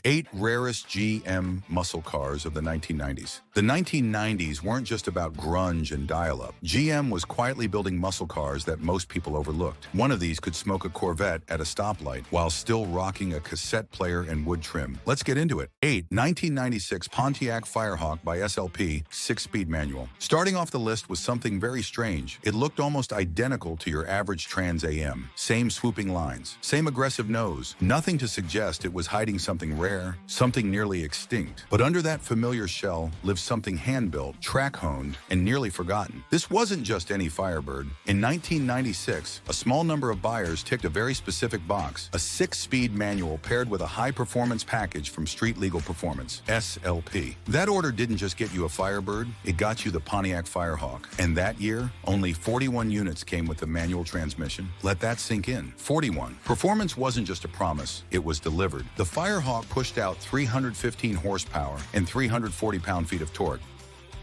8 rarest GM muscle cars of the 1990s. The 1990s weren't just about grunge and dial-up. GM was quietly building muscle cars that most people overlooked. One of these could smoke a Corvette at a stoplight while still rocking a cassette player and wood trim. Let's get into it. 8. 1996 Pontiac Firehawk by SLP, 6-speed manual. Starting off the list was something very strange. It looked almost identical to your average Trans AM. Same swooping lines, same aggressive nose. Nothing to suggest it was hiding something rare, something nearly extinct. But under that familiar shell lived something hand-built, track-honed, and nearly forgotten. This wasn't just any Firebird. In 1996, a small number of buyers ticked a very specific box, a 6-speed manual paired with a high-performance package from Street Legal Performance, SLP. That order didn't just get you a Firebird, it got you the Pontiac Firehawk. And that year, only 41 units came with the manual transmission. Let that sink in. 41. Performance wasn't just a promise, it was delivered. The Firehawk pushed out 315 horsepower and 340 pound-feet of torque,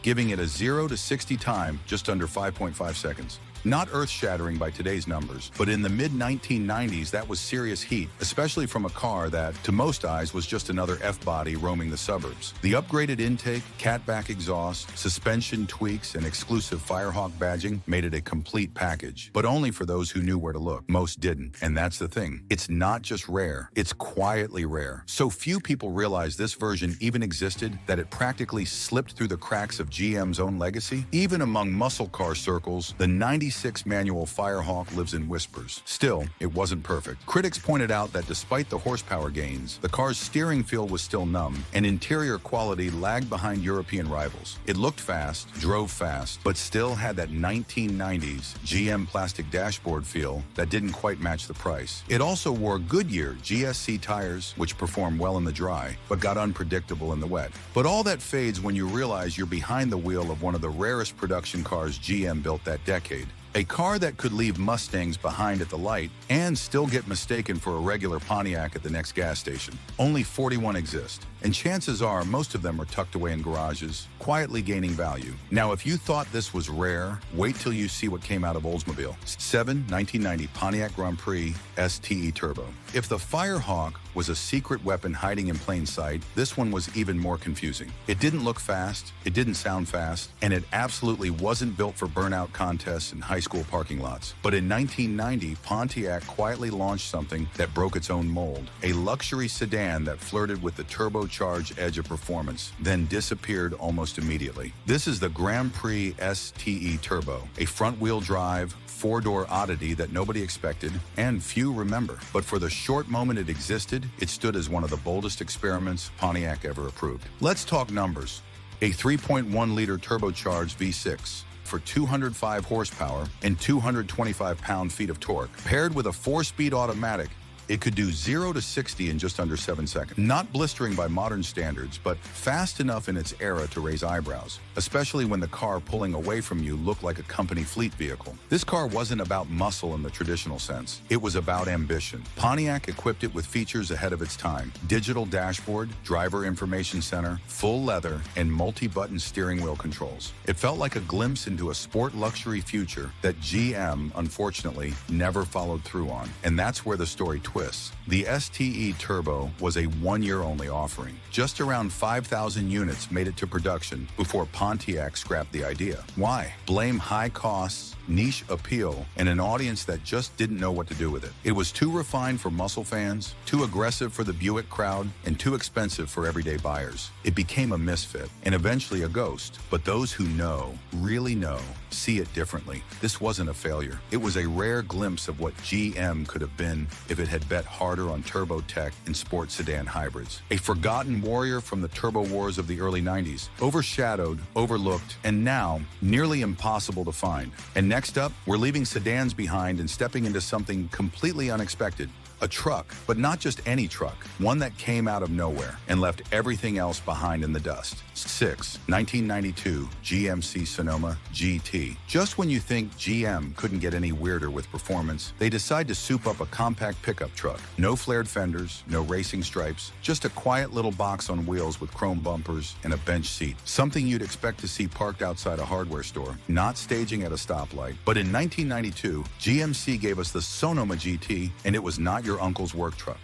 giving it a 0 to 60 time just under 5.5 seconds. Not earth-shattering by today's numbers, but in the mid-1990s, that was serious heat, especially from a car that, to most eyes, was just another F-body roaming the suburbs. The upgraded intake, catback exhaust, suspension tweaks, and exclusive Firehawk badging made it a complete package, but only for those who knew where to look. Most didn't, and that's the thing. It's not just rare, it's quietly rare. So few people realize this version even existed that it practically slipped through the cracks of GM's own legacy. Even among muscle car circles, the 96 manual Firehawk lives in whispers. Still, it wasn't perfect. Critics pointed out that despite the horsepower gains, the car's steering feel was still numb, and interior quality lagged behind European rivals. It looked fast, drove fast, but still had that 1990s GM plastic dashboard feel that didn't quite match the price. It also wore Goodyear GSC tires, which perform well in the dry, but got unpredictable in the wet. But all that fades when you realize you're behind the wheel of one of the rarest production cars GM built that decade. A car that could leave Mustangs behind at the light and still get mistaken for a regular Pontiac at the next gas station. Only 41 exist, and chances are most of them are tucked away in garages, quietly gaining value. Now, if you thought this was rare, wait till you see what came out of Oldsmobile. 7. 1990 Pontiac Grand Prix STE Turbo. If the Firehawk was a secret weapon hiding in plain sight, this one was even more confusing. It didn't look fast, it didn't sound fast, and it absolutely wasn't built for burnout contests and high school parking lots. But in 1990, Pontiac quietly launched something that broke its own mold. A luxury sedan that flirted with the turbocharged edge of performance, then disappeared almost immediately. This is the Grand Prix STE Turbo, a front-wheel drive, 4-door oddity that nobody expected and few remember. But for the short moment it existed, it stood as one of the boldest experiments Pontiac ever approved. Let's talk numbers. A 3.1-liter turbocharged V6 for 205 horsepower and 225 pound-feet of torque. Paired with a 4-speed automatic, it could do 0 to 60 in just under 7 seconds. Not blistering by modern standards, but fast enough in its era to raise eyebrows, especially when the car pulling away from you looked like a company fleet vehicle. This car wasn't about muscle in the traditional sense. It was about ambition. Pontiac equipped it with features ahead of its time. Digital dashboard, driver information center, full leather, and multi-button steering wheel controls. It felt like a glimpse into a sport luxury future that GM, unfortunately, never followed through on. And that's where the story twists. The STE Turbo was a 1-year-only offering. Just around 5,000 units made it to production before Pontiac scrapped the idea. Why? Blame high costs, niche appeal, and an audience that just didn't know what to do with it. It was too refined for muscle fans, too aggressive for the Buick crowd, and too expensive for everyday buyers. It became a misfit, and eventually a ghost. But those who know, really know, see it differently. This wasn't a failure. It was a rare glimpse of what GM could have been if it had bet harder on turbo tech and sports sedan hybrids. A forgotten warrior from the turbo wars of the early 90s, overshadowed, overlooked, and now nearly impossible to find. And next up, we're leaving sedans behind and stepping into something completely unexpected. A truck, but not just any truck, one that came out of nowhere and left everything else behind in the dust. 6. 1992 GMC Sonoma GT. Just when you think GM couldn't get any weirder with performance, they decide to soup up a compact pickup truck. No flared fenders, no racing stripes, just a quiet little box on wheels with chrome bumpers and a bench seat. Something you'd expect to see parked outside a hardware store, not staging at a stoplight. But in 1992, GMC gave us the Sonoma GT, and it was not your uncle's work truck.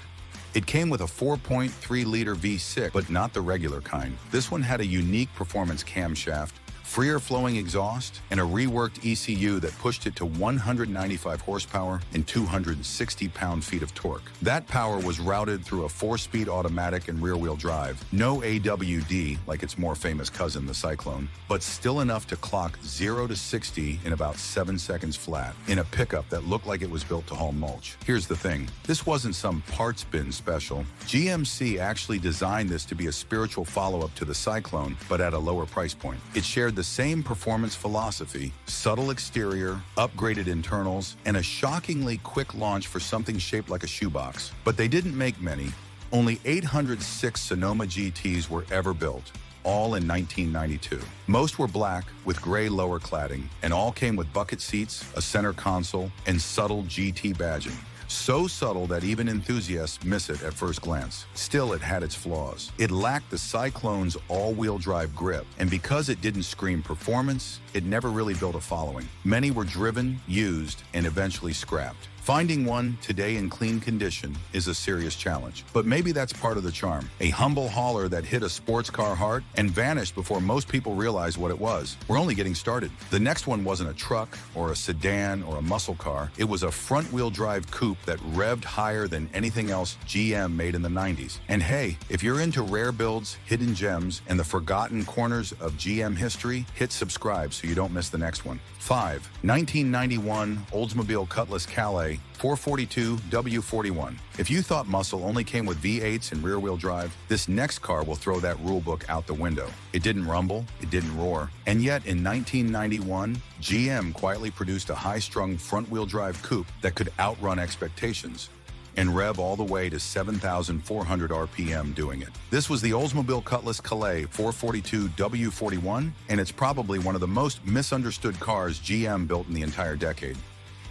It came with a 4.3-liter V6, but not the regular kind. This one had a unique performance camshaft, freer flowing exhaust, and a reworked ECU that pushed it to 195 horsepower and 260 pound-feet of torque. That power was routed through a 4-speed automatic and rear-wheel drive. No AWD, like its more famous cousin, the Cyclone, but still enough to clock 0 to 60 in about 7 seconds flat, in a pickup that looked like it was built to haul mulch. Here's the thing. This wasn't some parts bin special. GMC actually designed this to be a spiritual follow-up to the Cyclone, but at a lower price point. It shared the same performance philosophy, subtle exterior, upgraded internals, and a shockingly quick launch for something shaped like a shoebox. But they didn't make many. Only 806 Sonoma GTs were ever built, all in 1992. Most were black with gray lower cladding, and all came with bucket seats, a center console, and subtle GT badging. So subtle that even enthusiasts miss it at first glance. Still, it had its flaws. It lacked the Cyclone's all-wheel drive grip, and because it didn't scream performance, it never really built a following. Many were driven, used, and eventually scrapped. Finding one today in clean condition is a serious challenge, but maybe that's part of the charm. A humble hauler that hit a sports car heart and vanished before most people realized what it was. We're only getting started. The next one wasn't a truck or a sedan or a muscle car. It was a front-wheel drive coupe that revved higher than anything else GM made in the 90s. And hey, if you're into rare builds, hidden gems, and the forgotten corners of GM history, hit subscribe so you don't miss the next one. 5. 1991 Oldsmobile Cutlass Calais 442 W41. If you thought muscle only came with V8s and rear-wheel drive, this next car will throw that rulebook out the window. It didn't rumble, it didn't roar, and yet in 1991, GM quietly produced a high-strung front-wheel drive coupe that could outrun expectations and rev all the way to 7,400 RPM doing it. This was the Oldsmobile Cutlass Calais 442 W41, and it's probably one of the most misunderstood cars GM built in the entire decade.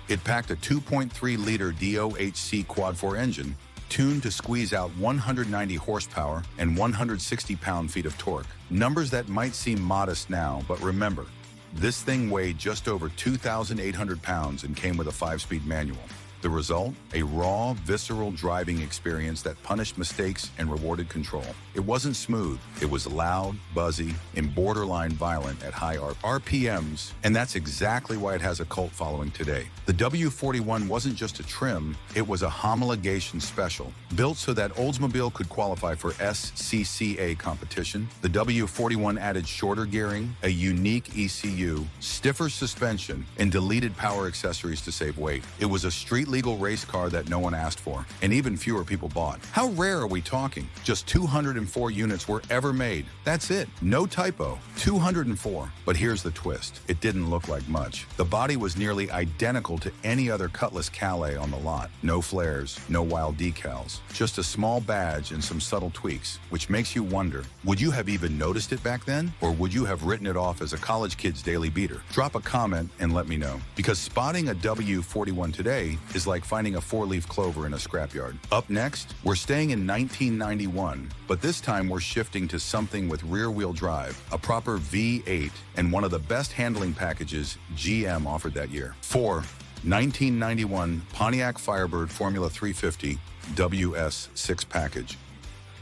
It packed a 2.3-liter DOHC quad-4 engine, tuned to squeeze out 190 horsepower and 160 pound-feet of torque. Numbers that might seem modest now, but remember, this thing weighed just over 2,800 pounds and came with a 5-speed manual. The result? A raw, visceral driving experience that punished mistakes and rewarded control. It wasn't smooth. It was loud, buzzy, and borderline violent at high RPMs, and that's exactly why it has a cult following today. The W41 wasn't just a trim, it was a homologation special. Built so that Oldsmobile could qualify for SCCA competition, the W41 added shorter gearing, a unique ECU, stiffer suspension, and deleted power accessories to save weight. It was a street-legal race car that no one asked for, and even fewer people bought. How rare are we talking? Just 204 units were ever made. That's it. No typo. 204. But here's the twist. It didn't look like much. The body was nearly identical to any other Cutlass Calais on the lot. No flares, no wild decals. Just a small badge and some subtle tweaks, which makes you wonder, would you have even noticed it back then? Or would you have written it off as a college kid's daily beater? Drop a comment and let me know. Because spotting a W41 today is like finding a 4-leaf clover in a scrapyard. Up next, we're staying in 1991, but this time we're shifting to something with rear-wheel drive, a proper V8, and one of the best handling packages GM offered that year. 4. 1991 Pontiac Firebird Formula 350 WS6 package.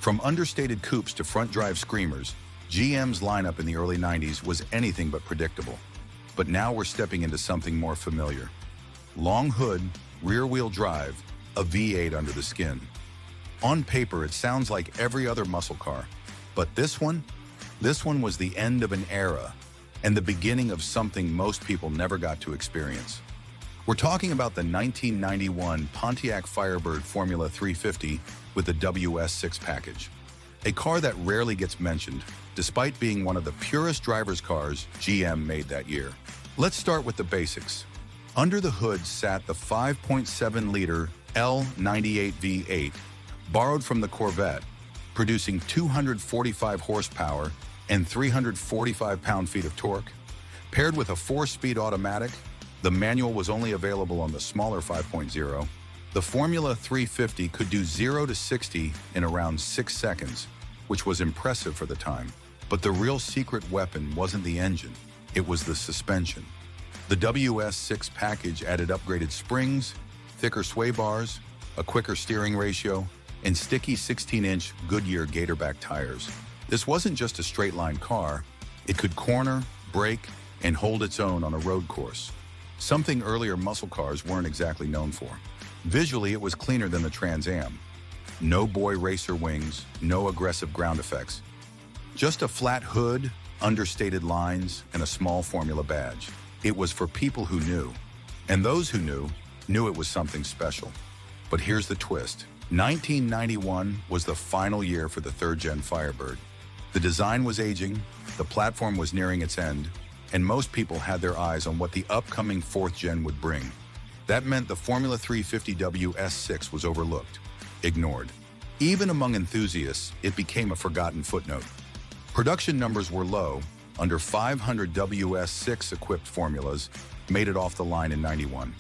From understated coupes to front-drive screamers, GM's lineup in the early 90s was anything but predictable. But now we're stepping into something more familiar. Long hood, rear-wheel drive, a V8 under the skin. On paper, it sounds like every other muscle car, but this one was the end of an era and the beginning of something most people never got to experience. We're talking about the 1991 Pontiac Firebird Formula 350 with the WS6 package, a car that rarely gets mentioned, despite being one of the purest driver's cars GM made that year. Let's start with the basics. Under the hood sat the 5.7-liter L98 V8, borrowed from the Corvette, producing 245 horsepower and 345 pound-feet of torque. Paired with a 4-speed automatic, the manual was only available on the smaller 5.0. The Formula 350 could do 0 to 60 in around 6 seconds, which was impressive for the time. But the real secret weapon wasn't the engine, it was the suspension. The WS6 package added upgraded springs, thicker sway bars, a quicker steering ratio, and sticky 16-inch Goodyear Gatorback tires. This wasn't just a straight-line car. It could corner, brake, and hold its own on a road course, something earlier muscle cars weren't exactly known for. Visually, it was cleaner than the Trans Am. No boy racer wings, no aggressive ground effects. Just a flat hood, understated lines, and a small Formula badge. It was for people who knew. And those who knew it was something special. But here's the twist. 1991 was the final year for the third-gen Firebird. The design was aging, the platform was nearing its end, and most people had their eyes on what the upcoming fourth gen would bring. That meant the Formula 350W S6 was overlooked, ignored. Even among enthusiasts, it became a forgotten footnote. Production numbers were low. Under 500 WS6 equipped formulas made it off the line in 91.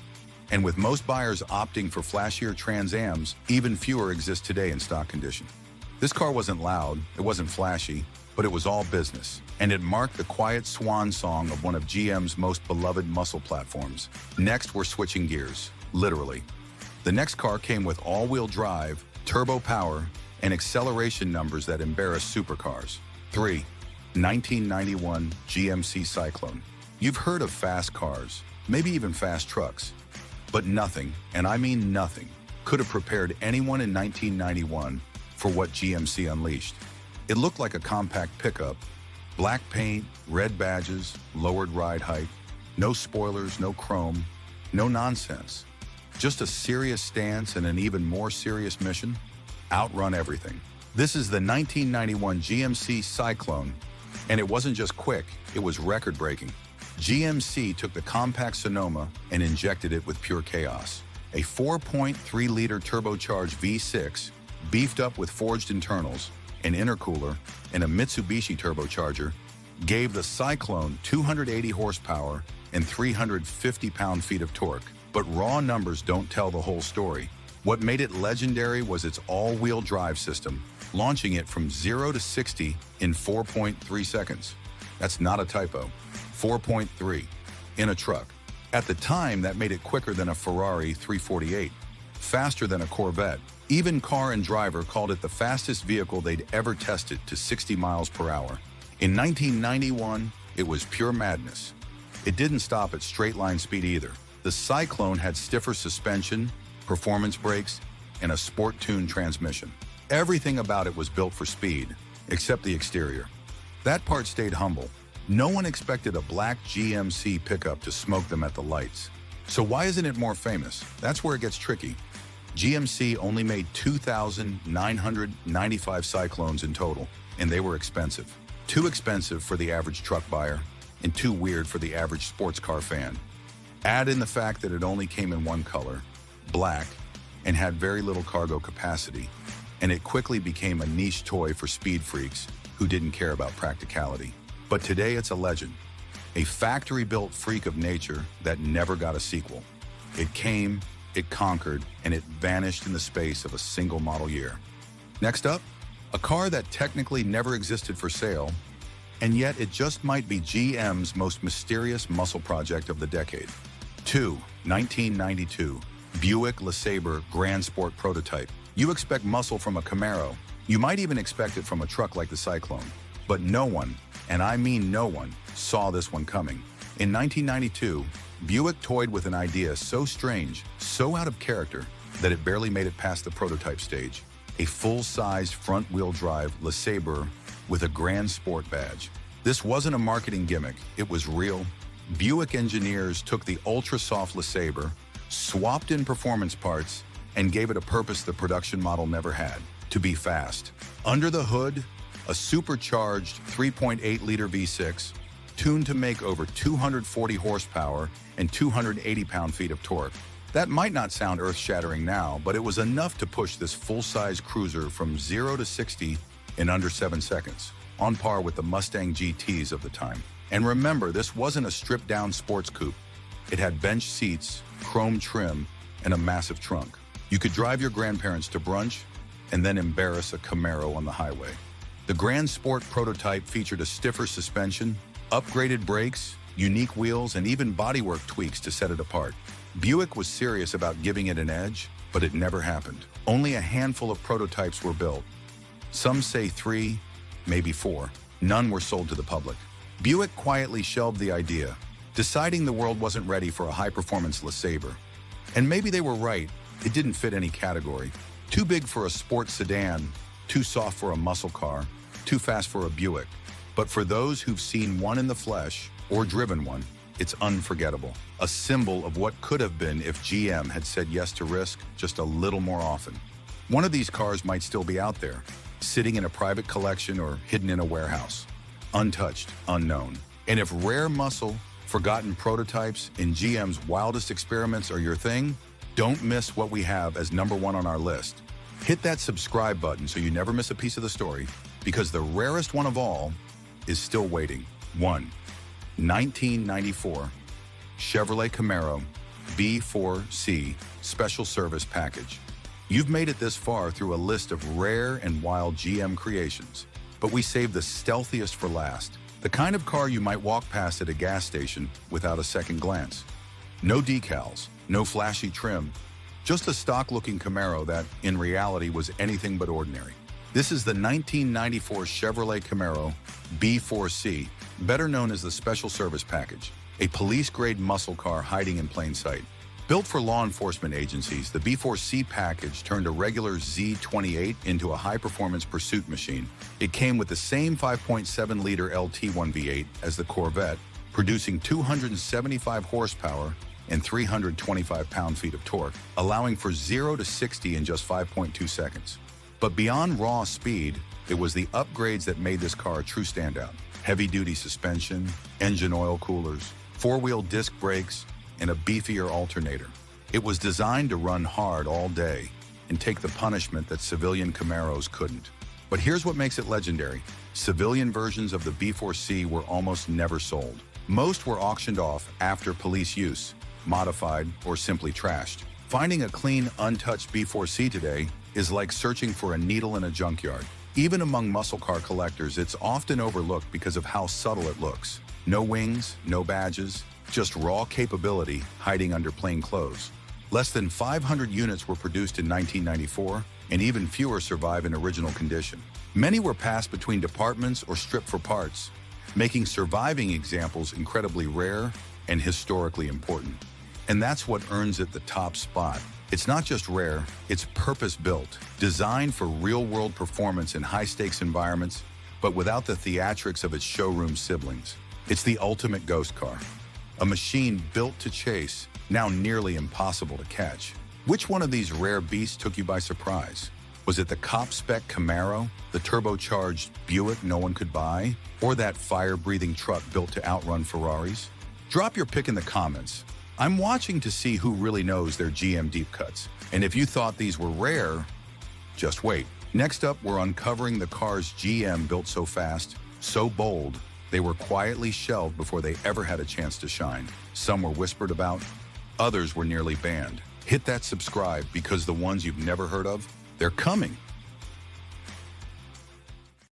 And with most buyers opting for flashier Trans Ams, even fewer exist today in stock condition. This car wasn't loud, it wasn't flashy, but it was all business, and it marked the quiet swan song of one of GM's most beloved muscle platforms. Next, we're switching gears, literally. The next car came with all-wheel drive, turbo power, and acceleration numbers that embarrass supercars. 3. 1991 GMC Cyclone. You've heard of fast cars, maybe even fast trucks, but nothing, and I mean nothing, could have prepared anyone in 1991 for what GMC unleashed. It looked like a compact pickup, black paint, red badges, lowered ride height, no spoilers, no chrome, no nonsense. Just a serious stance and an even more serious mission: outrun everything. This is the 1991 GMC Cyclone, and it wasn't just quick, it was record-breaking. GMC took the compact Sonoma and injected it with pure chaos. A 4.3-liter turbocharged V6, beefed up with forged internals, an intercooler, and a Mitsubishi turbocharger, gave the Cyclone 280 horsepower and 350 pound-feet of torque. But raw numbers don't tell the whole story. What made it legendary was its all-wheel drive system, launching it from 0 to 60 in 4.3 seconds. That's not a typo. 4.3 in a truck. At the time, that made it quicker than a Ferrari 348, faster than a Corvette. Even Car and Driver called it the fastest vehicle they'd ever tested to 60 miles per hour. In 1991, it was pure madness. It didn't stop at straight-line speed either. The Cyclone had stiffer suspension, performance brakes, and a sport-tuned transmission. Everything about it was built for speed, except the exterior. That part stayed humble. No one expected a black GMC pickup to smoke them at the lights. So why isn't it more famous? That's where it gets tricky. GMC only made 2,995 Cyclones in total, and they were expensive. Too expensive for the average truck buyer, and too weird for the average sports car fan. Add in the fact that it only came in one color, black, and had very little cargo capacity, and it quickly became a niche toy for speed freaks who didn't care about practicality. But today it's a legend, a factory-built freak of nature that never got a sequel. It came, it conquered, and it vanished in the space of a single model year. Next up, a car that technically never existed for sale, and yet it just might be GM's most mysterious muscle project of the decade. 2. 1992 Buick LeSabre Grand Sport prototype. You expect muscle from a Camaro. You might even expect it from a truck like the Cyclone. But no one, and I mean no one, saw this one coming. In 1992, Buick toyed with an idea so strange, so out of character, that it barely made it past the prototype stage. A full-size front-wheel drive LeSabre with a Grand Sport badge. This wasn't a marketing gimmick, it was real. Buick engineers took the ultra-soft LeSabre, swapped in performance parts, and gave it a purpose the production model never had: to be fast. Under the hood, a supercharged 3.8-liter V6, tuned to make over 240 horsepower and 280 pound-feet of torque. That might not sound earth-shattering now, but it was enough to push this full-size cruiser from 0 to 60 in under 7 seconds, on par with the Mustang GTs of the time. And remember, this wasn't a stripped-down sports coupe. It had bench seats, chrome trim, and a massive trunk. You could drive your grandparents to brunch and then embarrass a Camaro on the highway. The Grand Sport prototype featured a stiffer suspension, upgraded brakes, unique wheels, and even bodywork tweaks to set it apart. Buick was serious about giving it an edge, but it never happened. Only a handful of prototypes were built. Some say 3, maybe 4. None were sold to the public. Buick quietly shelved the idea, deciding the world wasn't ready for a high-performance LeSabre. And maybe they were right. It didn't fit any category. Too big for a sports sedan, too soft for a muscle car, too fast for a Buick. But for those who've seen one in the flesh or driven one, it's unforgettable. A symbol of what could have been if GM had said yes to risk just a little more often. One of these cars might still be out there, sitting in a private collection or hidden in a warehouse. Untouched, unknown. And if rare muscle, forgotten prototypes, and GM's wildest experiments are your thing, don't miss what we have as #1 on our list. Hit that subscribe button so you never miss a piece of the story, because the rarest one of all is still waiting. 1. 1994 Chevrolet Camaro B4C Special Service Package. You've made it this far through a list of rare and wild GM creations, but we saved the stealthiest for last. The kind of car you might walk past at a gas station without a second glance. No decals, no flashy trim, just a stock-looking Camaro that, in reality, was anything but ordinary. This is the 1994 Chevrolet Camaro B4C, better known as the Special Service Package, a police-grade muscle car hiding in plain sight. Built for law enforcement agencies, the B4C package turned a regular Z28 into a high-performance pursuit machine. It came with the same 5.7-liter LT1 V8 as the Corvette, producing 275 horsepower and 325 pound-feet of torque, allowing for 0 to 60 in just 5.2 seconds. But beyond raw speed, it was the upgrades that made this car a true standout. Heavy-duty suspension, engine oil coolers, four-wheel disc brakes, and a beefier alternator. It was designed to run hard all day and take the punishment that civilian Camaros couldn't. But here's what makes it legendary. Civilian versions of the B4C were almost never sold. Most were auctioned off after police use, modified, or simply trashed. Finding a clean, untouched B4C today is like searching for a needle in a junkyard. Even among muscle car collectors, it's often overlooked because of how subtle it looks. No wings, no badges, just raw capability hiding under plain clothes. Less than 500 units were produced in 1994, and even fewer survive in original condition. Many were passed between departments or stripped for parts, making surviving examples incredibly rare and historically important. And that's what earns it the top spot. It's not just rare, it's purpose-built, designed for real-world performance in high-stakes environments, but without the theatrics of its showroom siblings. It's the ultimate ghost car. A machine built to chase, now nearly impossible to catch. Which one of these rare beasts took you by surprise? Was it the cop-spec Camaro, the turbocharged Buick no one could buy, or that fire-breathing truck built to outrun Ferraris? Drop your pick in the comments. I'm watching to see who really knows their GM deep cuts. And if you thought these were rare, just wait. Next up, we're uncovering the cars GM built so fast, so bold, they were quietly shelved before they ever had a chance to shine. Some were whispered about, others were nearly banned. Hit that subscribe because the ones you've never heard of, they're coming.